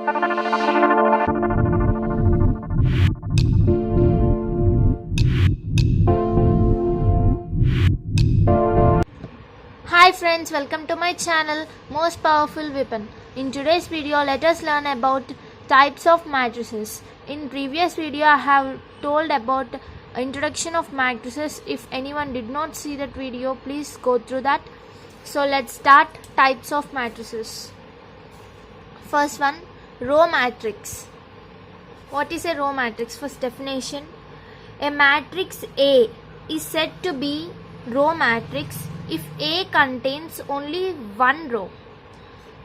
Hi friends, welcome to my channel Most Powerful Weapon. In today's video, let us learn about types of matrices. In previous video, I have told about introduction of matrices. If anyone did not see that video, please go through that. So let's start types of matrices. First one, row matrix. What is a row matrix? First definition. A matrix A is said to be row matrix if A contains only one row.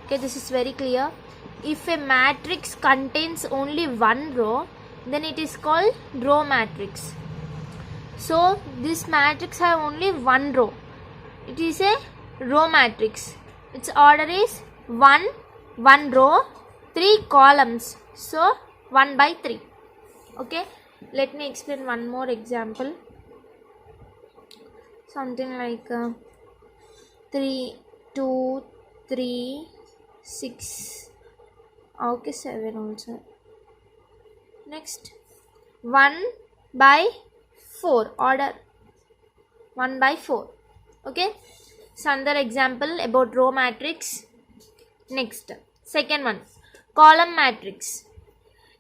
Okay, this is very clear. If a matrix contains only one row, then it is called row matrix. So this matrix have only one row. It is a row matrix. Its order is 1 row, 3 columns. So 1 by 3. Okay, let me explain one more example. Something like 3, 2, 3, 6. Okay, 7 also. Next, 1 by 4. Order 1 by 4. Okay. So another example about row matrix. Next, second one, column matrix.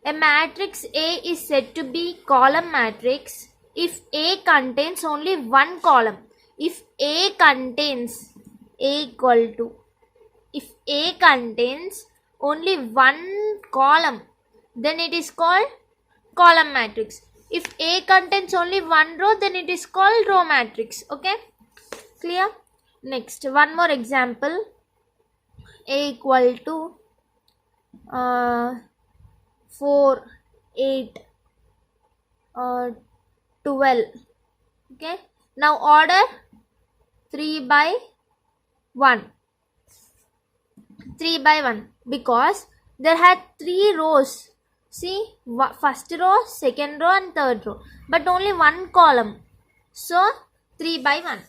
A matrix A is said to be column matrix if A contains only one column. If A contains if A contains only one column, then it is called column matrix. If A contains only one row, then it is called row matrix. Okay, clear? Next, one more example. A equal to 4, 8, 12. Okay, now order 3 by 1. 3 by 1 because there had 3 rows. See, first row, second row and third row, but only one column. So 3 by 1.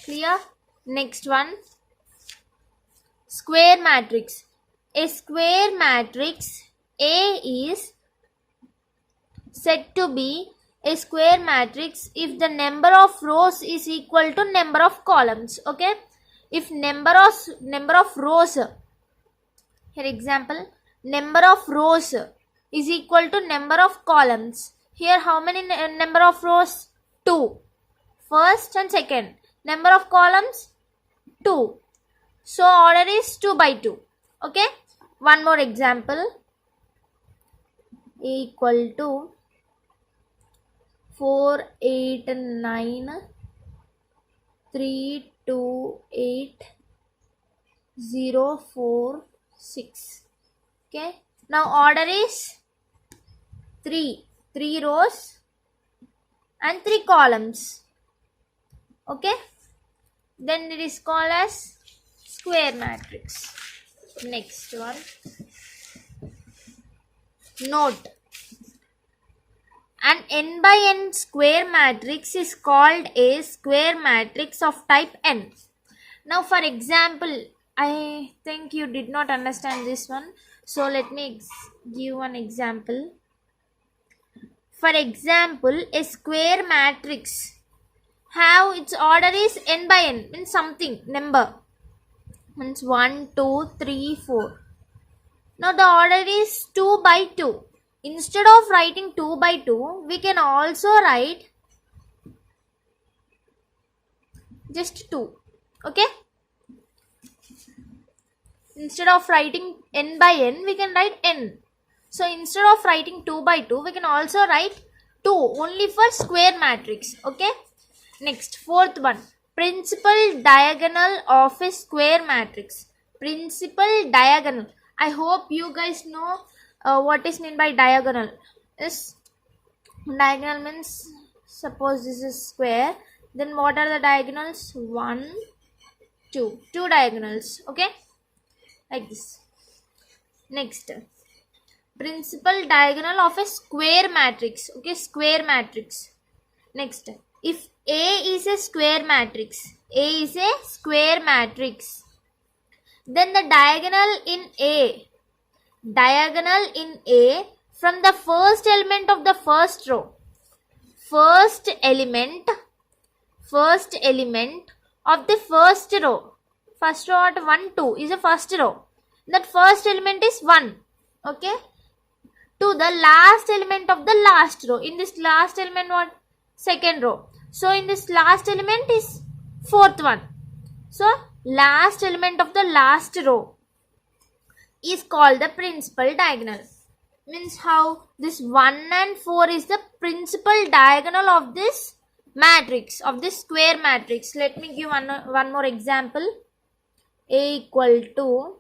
Clear? Next one, square matrix. A square matrix A is said to be a square matrix if the number of rows is equal to number of columns. Okay, if number of rows, here example, number of rows is equal to number of columns. Here how many number of rows? 2. First and second. Number of columns? 2. So order is 2 by 2. Okay, one more example. A equal to 4, 8, 9, 3, 2, 8, 0, 4, 6. Okay, now order is 3 rows and 3 columns. Okay, then it is called as square matrix. Next one, note. An n by n square matrix is called a square matrix of type n. Now for example, I think you did not understand this one. So let me give one example. For example, a square matrix have its order is n by n, means something number, means 1, 2, 3, 4. Now the order is 2 by 2. Instead of writing 2 by 2, we can also write just 2. Okay, instead of writing n by n, we can write n. So instead of writing 2 by 2, we can also write 2 only for square matrix. Okay, next, fourth one, principal diagonal of a square matrix. Principal diagonal. I hope you guys know what is meant by diagonal. Is diagonal means, suppose this is square, then what are the diagonals? 1, 2 diagonals. Okay, like this. Next, principal diagonal of a square matrix. Okay, square matrix. Next, if A is a square matrix, Then the diagonal in A from the first element of the first row. First element of the first row. First row at 1, 2 is a first row. That first element is 1. Okay. To the last element of the last row. In this last element, what? Second row. So in this last element is fourth one. So last element of the last row is called the principal diagonal. Means how this 1 and 4 is the principal diagonal of this matrix, of this square matrix. Let me give one more example. A equal to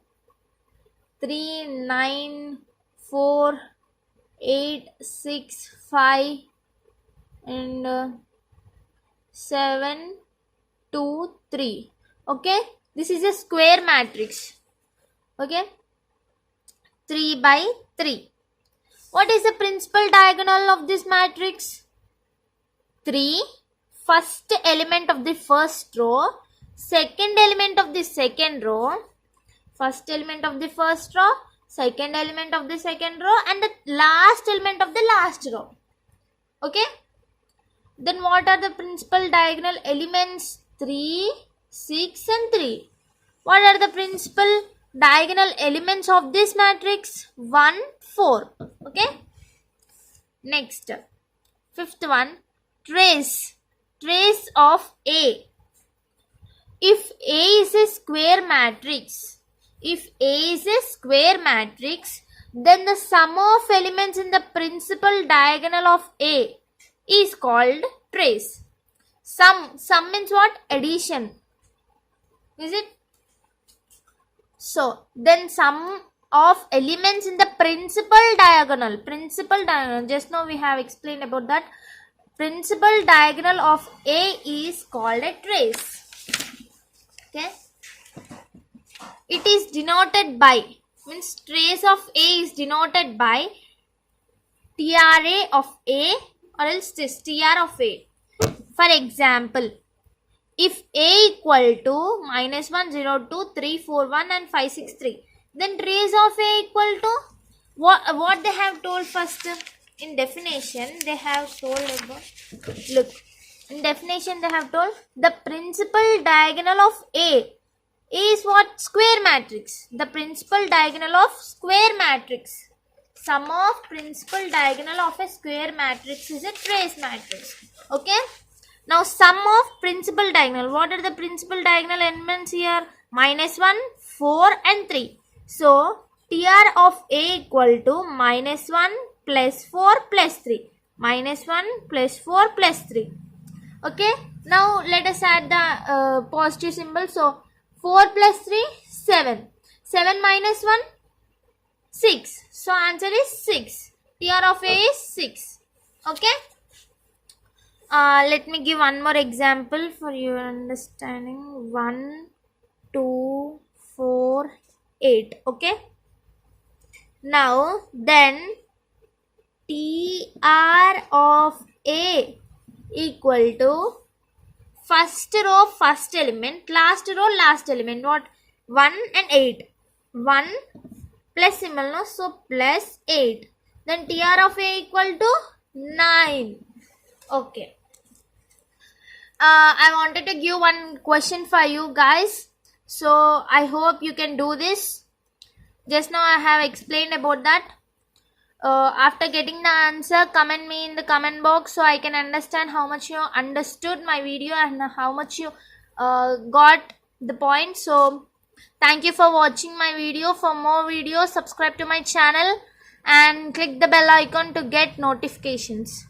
3, 9, 4, 8, 6, 5 and 7, 2, 3. Okay, this is a square matrix. Okay, 3 by 3. What is the principal diagonal of this matrix? 3, first element of the first row, second element of the second row, first element of the first row, second element of the second row, and the last element of the last row. Okay. Then what are the principal diagonal elements? 3, 6 and 3. What are the principal diagonal elements of this matrix? 1, 4. Okay. Next, fifth one, trace of A. If A is a square matrix, then the sum of elements in the principal diagonal of A is called trace. Sum means what? Addition. Is it? So then sum of elements in the principal diagonal, just now we have explained about that. Principal diagonal of A is called a trace. Okay, it is denoted by, means trace of A is denoted by TRA of A or else this TR of A. For example, if A equal to -1, 0, 2, 3, 4, 1 and 5, 6, 3, then trace of A equal to what they have told first in definition. They have told about, look, in definition they have told the principal diagonal of A is what? Square matrix. The principal diagonal of square matrix. Sum of principal diagonal of a square matrix is a trace matrix. Okay. Now sum of principal diagonal. What are the principal diagonal elements here? -1, 4 and 3. So TR of A equal to -1 plus 4 plus 3. -1 plus 4 plus 3. Okay. Now let us add the positive symbol. So 4 plus 3, 7. 7 minus 1, 6. So answer is 6. TR of A is 6. Okay. Let me give one more example for your understanding. 1, 2, 4, 8. Okay. Now then TR of A equal to first row first element, last row last element. What? 1 and 8. 1 plus symbol, no? So plus 8. Then TR of A equal to 9. Okay. I wanted to give one question for you guys. So I hope you can do this. Just now I have explained about that. After getting the answer, comment me in the comment box so I can understand how much you understood my video and how much you got the point. So thank you for watching my video. For more videos, subscribe to my channel and click the bell icon to get notifications.